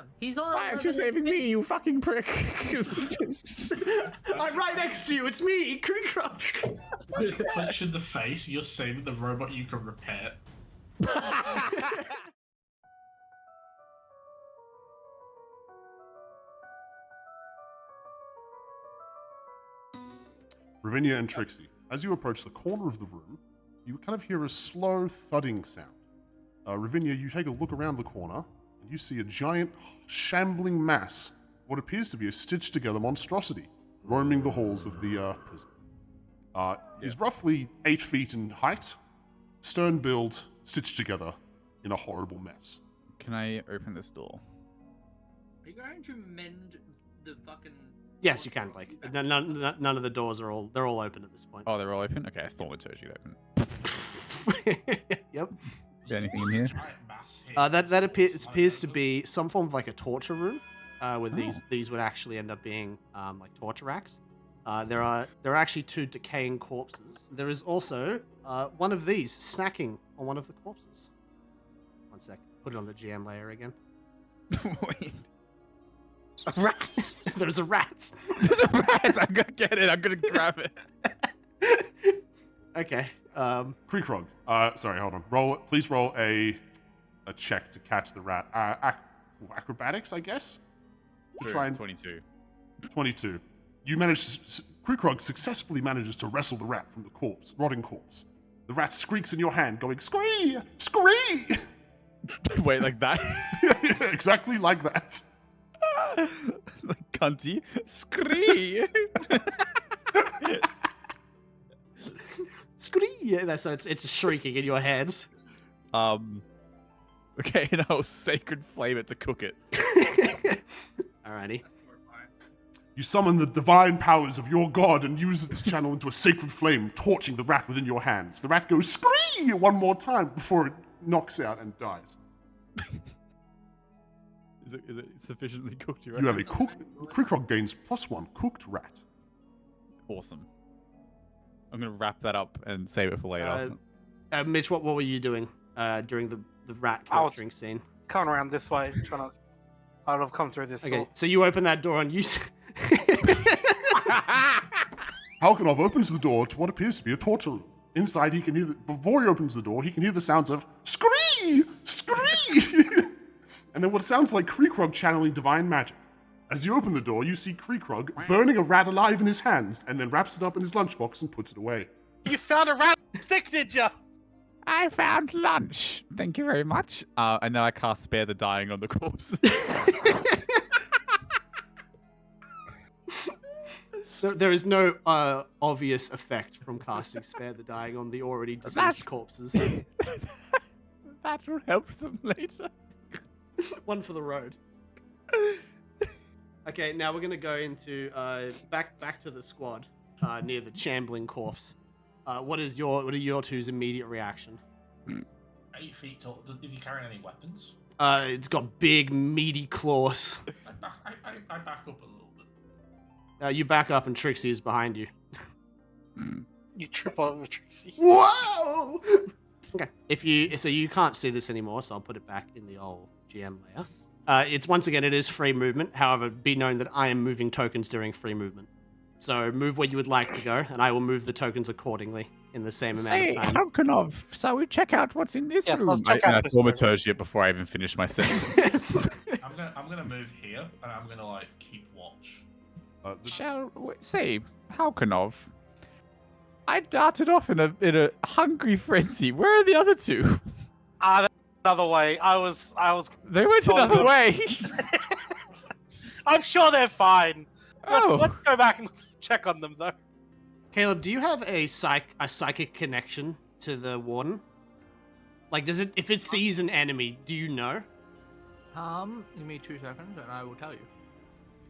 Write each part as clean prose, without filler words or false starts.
am. He's on. Why aren't you saving me, you fucking prick? I'm right next to you. It's me, Kreekrug. Punch in the face. You're saving the robot you can repair. Ravinia and Trixie, as you approach the corner of the room, you kind of hear a slow thudding sound. Ravinia, you take a look around the corner, and you see a giant, shambling mass, what appears to be a stitched-together monstrosity, roaming the halls of the prison. Is roughly 8 feet in height, stern build, stitched together in a horrible mess. Can I open this door? Are you going to mend the fucking... Yes, you can, Blake. None of the doors are they're all open at this point. Oh, they're all open? Okay, I thought we told you to open. Yep. Is there anything in here? That appears to be some form of like a torture room, where these would actually end up being like torture racks. There are actually 2 decaying corpses. There is also one of these snacking on one of the corpses. One sec. Put it on the GM layer again. Wait. A rat. There's a rat. There's a rat. I'm gonna get it. I'm gonna grab it. Okay. Kreekrug, sorry, hold on. Please roll a check to catch the rat. Acrobatics, I guess? To try and 22. 22. You Kreekrug successfully manages to wrestle the rat from the rotting corpse. The rat squeaks in your hand, going, "Scree! Scree!" Wait, like that? Exactly like that. Like cunty. Scree! Scree! Yeah, so it's shrieking in your head. Okay, and I'll sacred flame it to cook it. Alrighty. You summon the divine powers of your god and use it to channel into a sacred flame, torching the rat within your hands. The rat goes scree one more time before it knocks out and dies. Is it sufficiently cooked? You have a Kreekrug gains +1 cooked rat. Awesome. I'm gonna wrap that up and save it for later. Mitch, what were you doing during the rat torturing scene? Coming around this way, trying to. I would have come through this door. So you open that door and you. Halkanov opens the door to what appears to be a torture room. Inside, he can hear before he opens the door, he can hear the sounds of scree, scree, and then what sounds like Kreekrug channeling divine magic. As you open the door, you see Kreekrug burning a rat alive in his hands, and then wraps it up in his lunchbox and puts it away. You found a rat stick, did ya? I found lunch. Thank you very much. And then I cast Spare the Dying on the corpse. There is no obvious effect from casting Spare the Dying on the already deceased corpses. That will help them later. One for the road. Okay, now we're gonna go into back to the squad near the shambling corpse. What are your two's immediate reaction? 8 feet tall. Is he carrying any weapons? It's got big meaty claws. I back up a little bit. You back up and Trixie is behind you. You trip over Trixie. Whoa! Okay. So you can't see this anymore, so I'll put it back in the old GM layer. It is free movement. However, be known that I am moving tokens during free movement. So move where you would like to go, and I will move the tokens accordingly in the same amount of time. Halkanov, so we check out what's in this room. Let's check out this room. it before I even finish my sentence. I'm gonna move here, and I'm gonna like keep watch. Shall we say, Halkanov? I darted off in a hungry frenzy. Where are the other two? Another way. I was. They went another way. I'm sure they're fine. Oh. Let's go back and check on them, though. Caleb, do you have a psychic connection to the warden? Like, if it sees an enemy, do you know? Give me 2 seconds and I will tell you.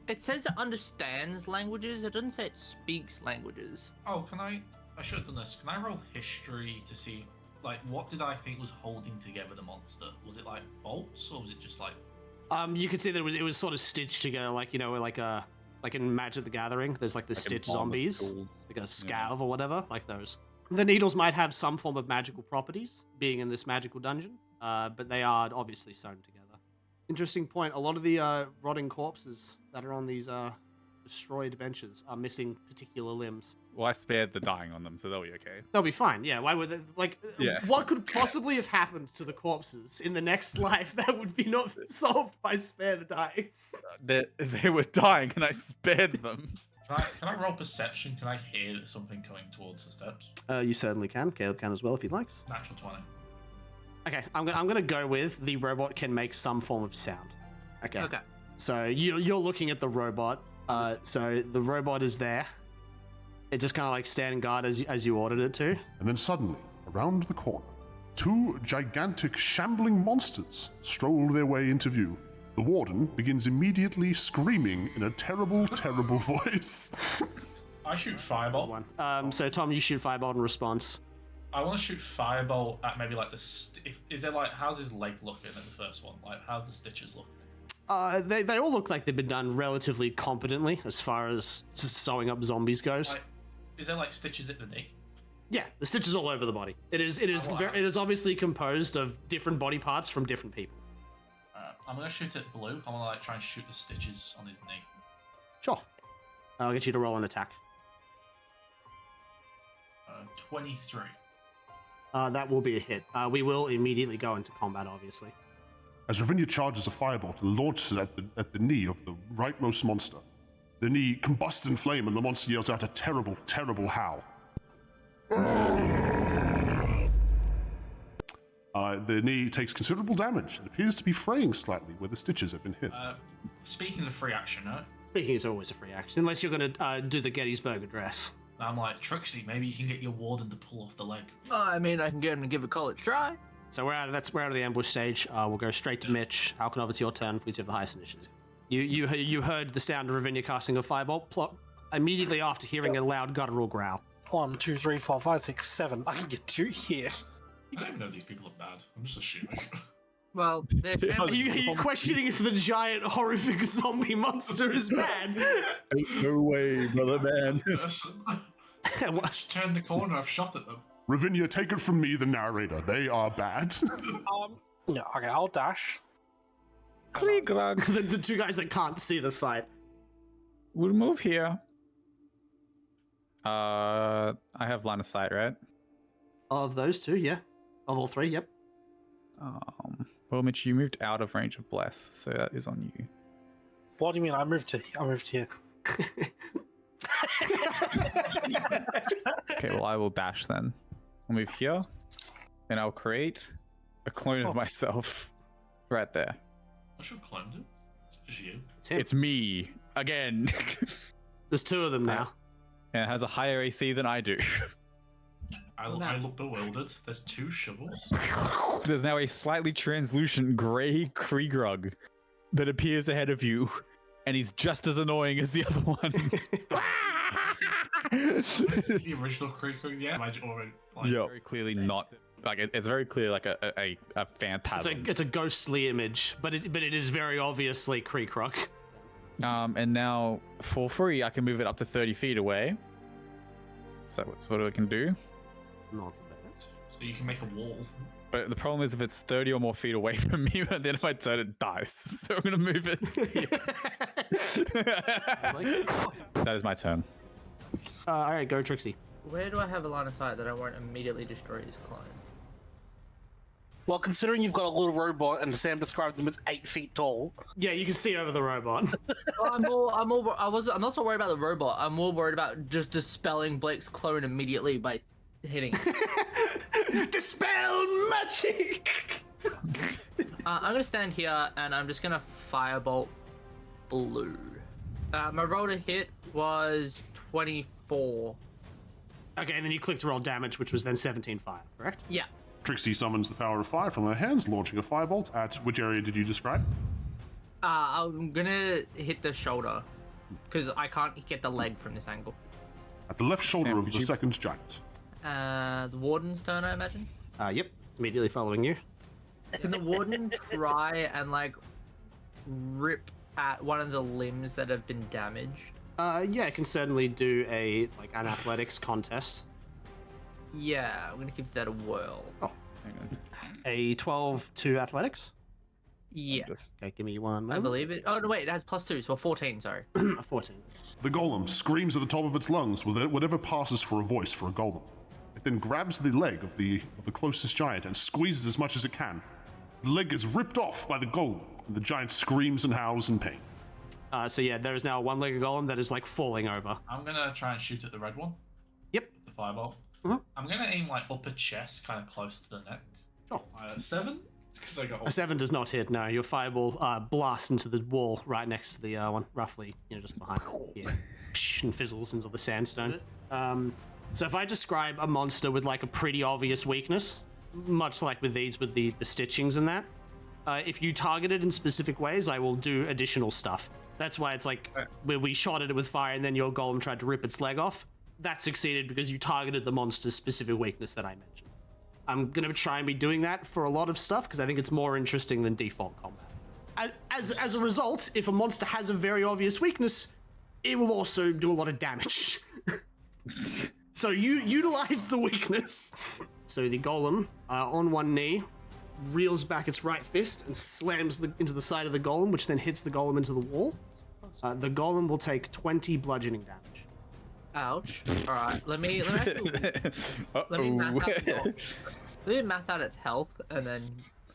It says it understands languages. It doesn't say it speaks languages. Oh, I should have done this. Can I roll history to see, like, what did I think was holding together the monster? Was it like bolts, or was it just like? You could see that it was sort of stitched together, like like in Magic the Gathering. There's like the stitch zombies, like a scav or whatever, like those. The needles might have some form of magical properties, being in this magical dungeon, but they are obviously sewn together. Interesting point. A lot of the rotting corpses that are on these destroyed benches are missing particular limbs. Well, I spared the dying on them, so they'll be okay. They'll be fine. Yeah. Why would they? Like, Yeah. what could possibly have happened to the corpses in the next life that would be not solved by spare the dying? They were dying, and I spared them. Can I roll perception? Can I hear something coming towards the steps? You certainly can. Caleb can as well if he likes. Natural 20. Okay, I'm gonna go with the robot can make some form of sound. Okay. Okay. So you're looking at the robot. So the robot is there. It just kind of like standing guard as you ordered it to. And then suddenly, around the corner, two gigantic shambling monsters stroll their way into view. The warden begins immediately screaming in a terrible, terrible voice. I shoot firebolt. One. So Tom, you shoot fireball in response. I want to shoot firebolt at maybe like the. Is there like how's his leg looking at the first one? Like how's the stitches looking? They all look like they've been done relatively competently as far as just sewing up zombies goes. Like, is there like stitches at the knee? Yeah, the stitches all over the body. It is obviously composed of different body parts from different people. I'm gonna shoot at blue. I'm gonna like try and shoot the stitches on his knee. Sure. I'll get you to roll an attack. 23. That will be a hit. We will immediately go into combat, obviously. As Ravinia charges a firebolt and launches it at the knee of the rightmost monster, the knee combusts in flame and the monster yells out a terrible, terrible howl. The knee takes considerable damage and appears to be fraying slightly where the stitches have been hit. Speaking of free action, no? Speaking is always a free action, unless you're going to do the Gettysburg Address. And I'm like, Trixie, maybe you can get your warden to pull off the leg. I mean, I can get him to give a college try. So we're out of the ambush stage. We'll go straight to Mitch. Halkinov, it's your turn. Please have the highest initiative. You heard the sound of Ravinia casting a fireball. Plop. Immediately after hearing a loud guttural growl. 1, 2, 3, 4, 5, 6, 7. I can get 2 here. I don't even know these people are bad. I'm just assuming. Well, Are you questioning if the giant horrific zombie monster is bad? No way, brother man. Just turned the corner. I've shot at them. Ravinia, take it from me, the narrator. They are bad. No, okay, I'll dash. Kreekrug. the two guys that can't see the fight. We'll move here. I have line of sight, right? Of those two, yeah. Of all three, yep. Well, Mitch, you moved out of range of bless, so that is on you. What do you mean? I moved here. Okay, well, I will dash then. I'll move here, and I'll create a clone of myself right there. I should have cloned it. It's just you. It's me again. There's two of them now. And it has a higher AC than I do. I look bewildered. There's 2 shovels. There's now a slightly translucent grey Kreekrug that appears ahead of you, and he's just as annoying as the other one. The original Kreekrug, yeah? Yep. Very clearly not. Like it's very clear, like a phantasm. It's a ghostly image, but it is very obviously Kreekrug. And now for free, I can move it up to 30 feet away. So that's what I can do. Not bad. So you can make a wall. But the problem is if it's 30 or more feet away from me, at the end of my turn, it dies. So I'm going to move it. That is my turn. All right, go Trixie. Where do I have a line of sight that I won't immediately destroy his clone? Well, considering you've got a little robot and Sam described them as 8 feet tall. Yeah, you can see over the robot. Well, I'm not so worried about the robot. I'm more worried about just dispelling Blake's clone immediately by hitting it. Dispel magic! I'm gonna stand here and I'm just gonna firebolt blue. My roll to hit was 24. Okay, and then you clicked roll damage, which was then 17 fire, correct? Yeah. Trixie summons the power of fire from her hands, launching a firebolt at which area did you describe? I'm gonna hit the shoulder because I can't get the leg from this angle. At the left shoulder Sam, of did the you- second giant. The warden's turn, I imagine. Yep, immediately following you. Can the warden try and like rip at one of the limbs that have been damaged? Yeah, I can certainly do an athletics contest. Yeah, I'm gonna give that a whirl. Oh, Hang on. a 12 to athletics. Yeah, Okay, give me one I moment. believe it. Oh no, wait, it has +2, so a 14. Sorry. A 14. The golem screams at the top of its lungs with whatever passes for a voice for a golem. It then grabs the leg of the closest giant and squeezes as much as it can. The leg is ripped off by the golem, and the giant screams and howls in pain. So yeah, there is now a one-legged golem that is like falling over. I'm gonna try and shoot at the red one. Yep. With the fireball. Mhm. I'm gonna aim like upper chest, kind of close to the neck. Sure. 7? Because I got A 7 does not hit. No, your fireball blasts into the wall right next to the one, roughly, just behind. Yeah, and fizzles into the sandstone. So if I describe a monster with like a pretty obvious weakness, much like with these, with the stitchings and that, if you target it in specific ways, I will do additional stuff. That's why it's like where we shot at it with fire and then your golem tried to rip its leg off. That succeeded because you targeted the monster's specific weakness that I mentioned. I'm going to try and be doing that for a lot of stuff because I think it's more interesting than default combat. As a result, if a monster has a very obvious weakness, it will also do a lot of damage. So you utilize the weakness. So the golem, on one knee, reels back its right fist and slams into the side of the golem, which then hits the golem into the wall. The golem will take 20 bludgeoning damage. Ouch. All right, let me math out its health, and then.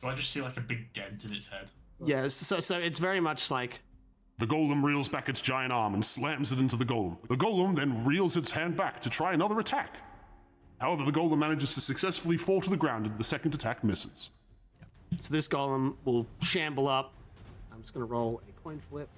Do I just see like a big dent in its head? Yeah, so it's very much like. The golem reels back its giant arm and slams it into the golem. The golem then reels its hand back to try another attack. However, the golem manages to successfully fall to the ground and the second attack misses. So this golem will shamble up. I'm just going to roll a coin flip.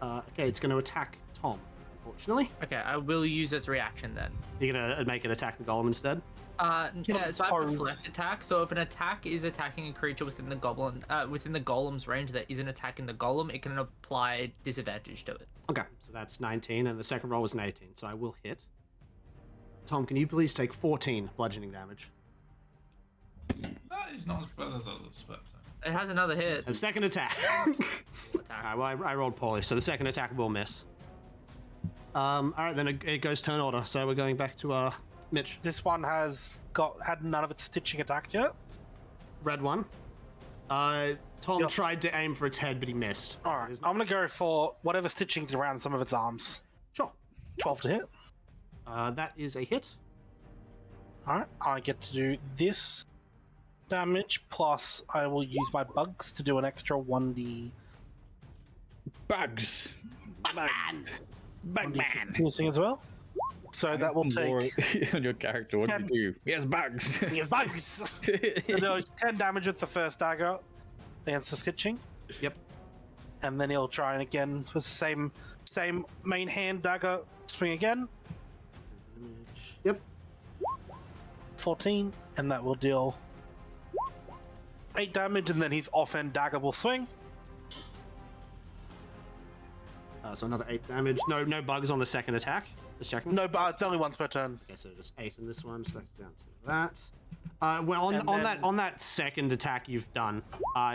Okay, it's going to attack Tom, unfortunately. Okay, I will use its reaction then. You're going to make it attack the golem instead? Yeah, so I have a flex attack. So if an attack is attacking a creature within the golem's range that isn't attacking the golem, it can apply disadvantage to it. Okay, so that's 19, and the second roll was an 18, so I will hit. Tom, can you please take 14 bludgeoning damage? That is not as bad as I was expecting. It has another hit. A second attack. Alright, well, I rolled poorly, so the second attack will miss. Alright, then it goes turn order, so we're going back to Mitch. This one had none of its stitching attacked yet. Red one. Tom tried to aim for its head, but he missed. All right, I'm gonna go for whatever stitching's around some of its arms. Sure. 12 to hit. That is a hit. All right, I get to do this damage plus I will use my bugs to do an extra 1d. Bugs. Bugman. Piercing as well. So that will take on your character. What does he do? He has bugs. He has bugs. 10 damage with the first dagger against the stitching. Yep. And then he'll try and again with the same main hand dagger swing again. Yep. 14, and that will deal 8 damage, and then his offhand dagger will swing. So another 8 damage. No bugs on the second attack. Just checking. No, but it's only once per turn. Okay, so just 8 in this one. So that's down to that. Well, on that second attack you've done,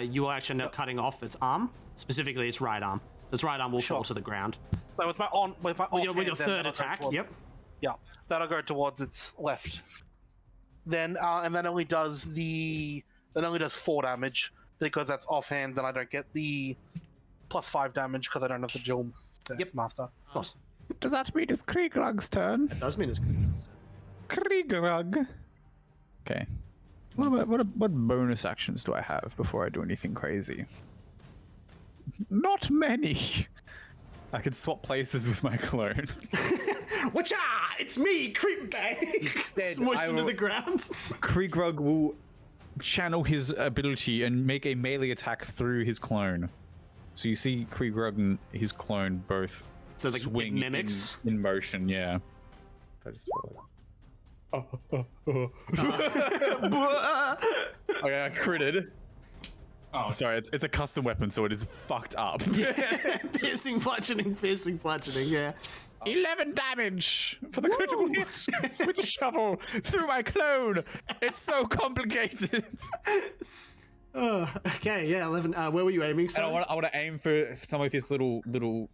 you will actually end up cutting off its arm, specifically its right arm. Its right arm will fall to the ground. So with my offhand, with your third attack, yep. Yeah, that'll go towards its left. Then and that only does 4 damage because that's offhand. Then I don't get the +5 damage because I don't have the dual master. Of course. Does that mean it's Kreekrug's turn? It does mean it's Kreekrug. Okay. What bonus actions do I have before I do anything crazy? Not many. I could swap places with my clone. Watcha! It's me, Creep Bag! Smushed into the ground. Kreekrug will channel his ability and make a melee attack through his clone. So you see Kreekrug and his clone both swing mimics in motion, yeah. I just okay, I critted. Oh, sorry, it's a custom weapon, so it is fucked up. Piercing bludgeoning, yeah. 11 damage for the critical hit with the shovel through my clone. It's so complicated. Okay, yeah, 11. Where were you aiming? I want to aim for some of his little.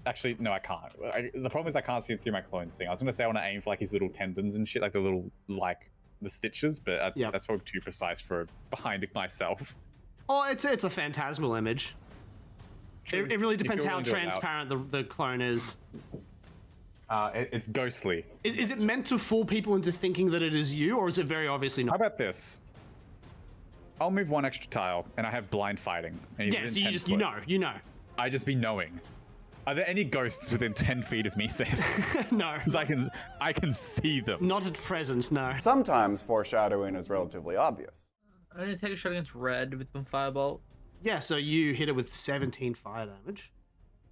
Actually, no, I can't. The problem is I can't see through my clone's thing. I was going to say I want to aim for like his little tendons and shit, like the stitches, but that's probably too precise for behind it myself. Oh, it's a phantasmal image. It really depends how transparent the clone is. It's ghostly. Is it meant to fool people into thinking that it is you, or is it very obviously How not? about this? I'll move one extra tile, and I have blind fighting. And he's Yeah, within so 10 foot. you know. I just be knowing. Are there any ghosts within 10 feet of me, Sam? No, Because I can see them. not at present, no. Sometimes foreshadowing is relatively obvious. I'm gonna take a shot against red with my firebolt. Yeah, so you hit it with 17 fire damage.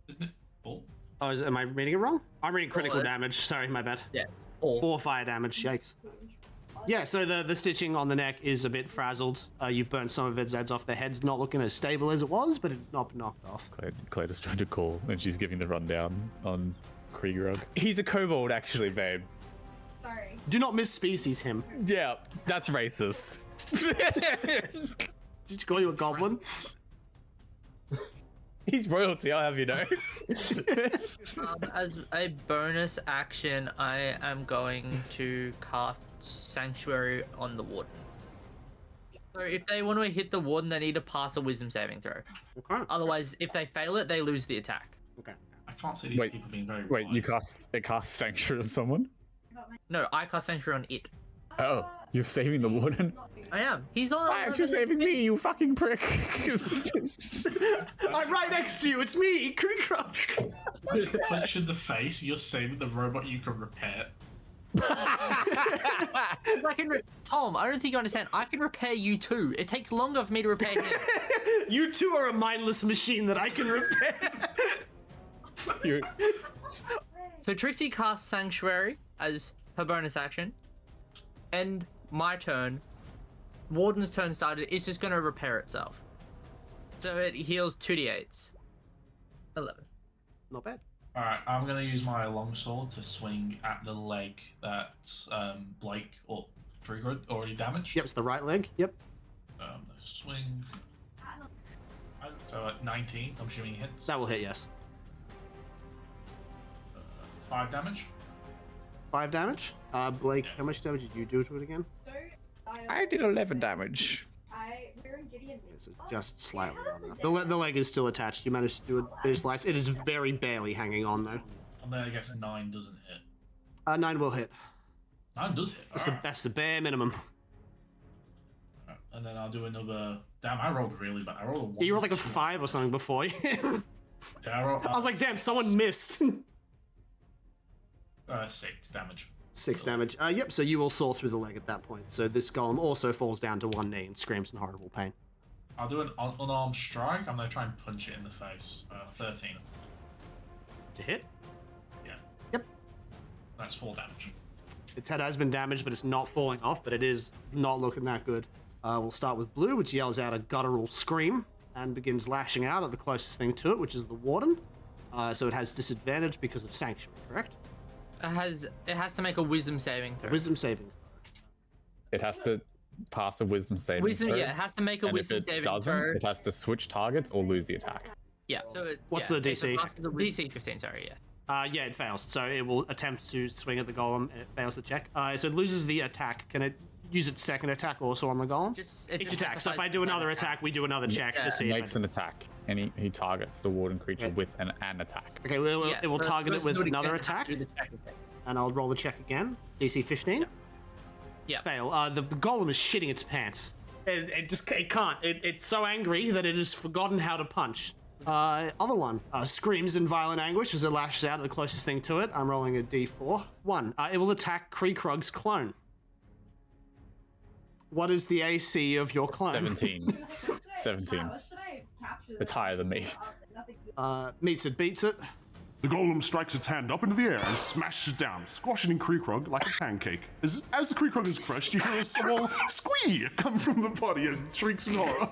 Isn't it full? Oh, am I reading it wrong? I'm reading critical Well, damage. Sorry, my bad. Yeah. 4. 4 fire damage. Yikes. Yeah, so the stitching on the neck is a bit frazzled. You burnt some of its heads off. The head's not looking as stable as it was, but it's not been knocked off. Claire just tried to call, and she's giving the rundown on Kreekrug. He's a kobold, actually, babe. Sorry. Do not misspecies him. Yeah, that's racist. Did you call you a goblin? He's royalty, I'll have you know. As a bonus action, I am going to cast Sanctuary on the Warden. So if they want to hit the Warden, they need to pass a Wisdom saving throw. Okay. Otherwise, if they fail it, they lose the attack. Okay. I can't see these Wait, people being very Wait, wise. it casts Sanctuary on someone? No, I cast Sanctuary on it. Oh, you're saving the warden? I am. He's on. Why aren't you saving me, you fucking prick? I'm right next to you. It's me, Kreekrug. Punch in the face, you're saving the robot you can repair. Tom, I don't think you understand. I can repair you too. It takes longer for me to repair him. You two are a mindless machine that I can repair. So Trixie casts Sanctuary as her bonus action. And my turn. Warden's turn started. It's just going to repair itself. So it heals 2d8s. 11. Not bad. Alright, I'm going to use my longsword to swing at the leg that Blake or Kreekrug already damaged. Yep, it's the right leg. Yep. Swing. So at 19, I'm assuming hits. That will hit, yes. 5 damage. 5 damage. Blake, how much damage did you do to it again? So, I did 11 damage. we're in Gideon. It's just slightly on enough. The leg is still attached. You managed to do a bit of slice. It is very barely hanging on, though. And then I guess 9 doesn't hit. 9 will hit. 9 does hit. That's the bare minimum. Alright, and then I'll do another. Damn, I rolled really bad. I rolled a 1. Yeah, you were like a 5 or something before. Yeah, I was like, damn, someone missed. 6 damage. 6 damage. Yep, so you will saw through the leg at that point. So this golem also falls down to one knee and screams in horrible pain. I'll do an unarmed strike. I'm going to try and punch it in the face. 13. To hit? Yeah. Yep. That's 4 damage. Its head has been damaged, but it's not falling off, but it is not looking that good. We'll start with Blue, which yells out a guttural scream and begins lashing out at the closest thing to it, which is the Warden. So it has disadvantage because of Sanctuary, correct? It has to make a Wisdom saving throw. Wisdom saving. It has to pass a wisdom saving Wisdom, throw. yeah, it has to make a And Wisdom if it saving doesn't, throw. it has to switch targets or lose the attack. Yeah. So it, What's yeah, the if DC? it passes a DC 15. Sorry. Yeah. Yeah, it fails. So it will attempt to swing at the golem, and it fails the check. So it loses the attack. Can it use its second attack also on the golem? Each attack. So if I do another attack, we do another check to see if Makes an attack, and he targets the warden creature with an attack. Okay, it will target it with another attack, and I'll roll the check again. DC 15. Yeah. Fail. The golem is shitting its pants. It can't. It's so angry that it has forgotten how to punch. Other one screams in violent anguish as it lashes out at the closest thing to it. I'm rolling a D4. 1. It will attack Kreekrug's clone. What is the AC of your clone? 17. 17. It's higher than me. Meets it, beats it. The golem strikes its hand up into the air and smashes it down, squashing Kreekrug like a pancake. As the Kreekrug is crushed, you hear a small squee come from the body as it shrieks in horror.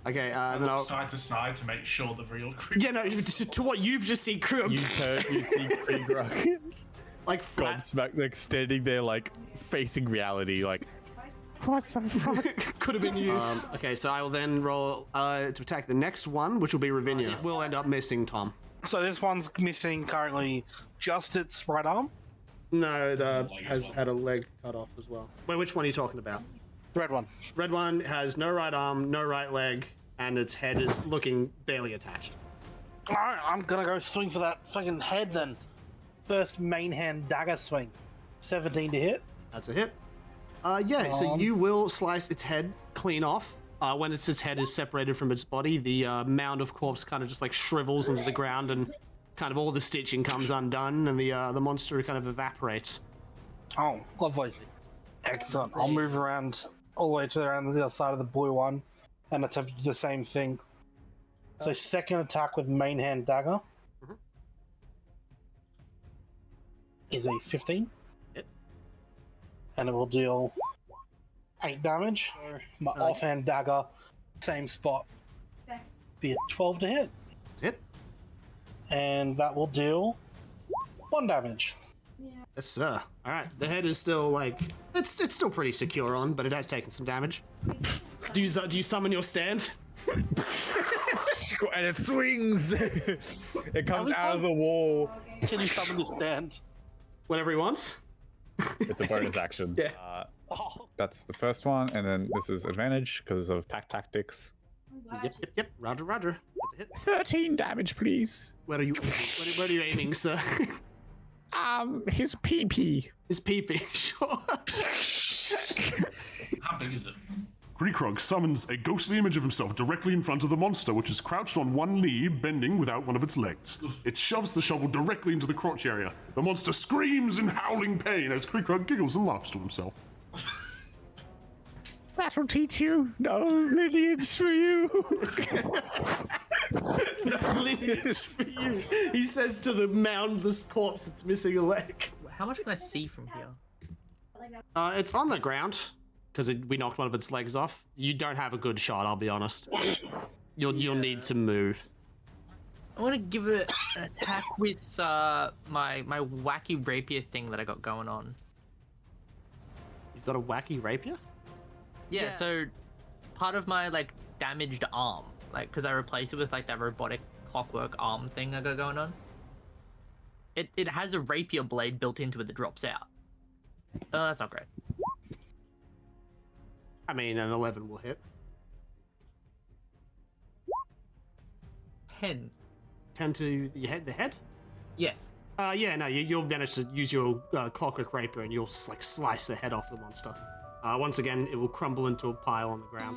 Okay, then I'll... Side to side to make sure the real Kreekrug... Yeah, no, to what you've just seen, Krug. You see Kreekrug. Like flat... Gobsmacked, like standing there, like facing reality, like, what the fuck? Could have been you. Okay, so I will then roll to attack the next one, which will be Ravinia. We'll end up missing Tom. So this one's missing currently just its right arm. No, it has had a leg cut off as well. Wait, which one are you talking about? The red one. Red one has no right arm, no right leg, and its head is looking barely attached. Alright, I'm gonna go swing for that fucking head then. First main hand dagger swing. 17 to hit. That's a hit. So you will slice its head clean off. When its head is separated from its body, the mound of corpse kind of just like shrivels into the ground, and kind of all the stitching comes undone, and the monster kind of evaporates. Oh, lovely. Excellent. I'll move around all the way to around the other side of the blue one and attempt to do the same thing. So second attack with main hand dagger is a 15. Hit. And it will deal 8 damage. So my offhand dagger, same spot. Be a 12 to hit. Hit. And that will deal 1 damage. Yes, sir. All right. The head is still like it's still pretty secure on, but it has taken some damage. Do you summon your stand? And it swings. It comes out of the wall. Can you summon the stand? Whatever he wants. It's a bonus action. Yeah. That's the first one, and then this is advantage because of pack tactics. Yep. Roger. That's a hit. 13 damage, please. Where are you aiming, sir? His pee-pee. His pee-pee, sure. How big is it? Kreekrug summons a ghostly image of himself directly in front of the monster, which is crouched on one knee, bending without one of its legs. It shoves the shovel directly into the crotch area. The monster screams in howling pain as Kreekrug giggles and laughs to himself. That'll teach you. No lineage for you. No lineage for you. He says to the moundless corpse that's missing a leg. How much can I see from here? It's on the ground, because we knocked one of its legs off. You don't have a good shot, I'll be honest. You'll need to move. I want to give it an attack with my wacky rapier thing that I got going on. You've got a wacky rapier? Yeah, so part of my like damaged arm, like because I replaced it with like that robotic clockwork arm thing I got going on. It has a rapier blade built into it that drops out. Oh, that's not great. I mean, an 11 will hit. 10. 10 to the head? Yes. You'll manage to use your clockwork rapier and you'll like slice the head off the monster. Once again, it will crumble into a pile on the ground.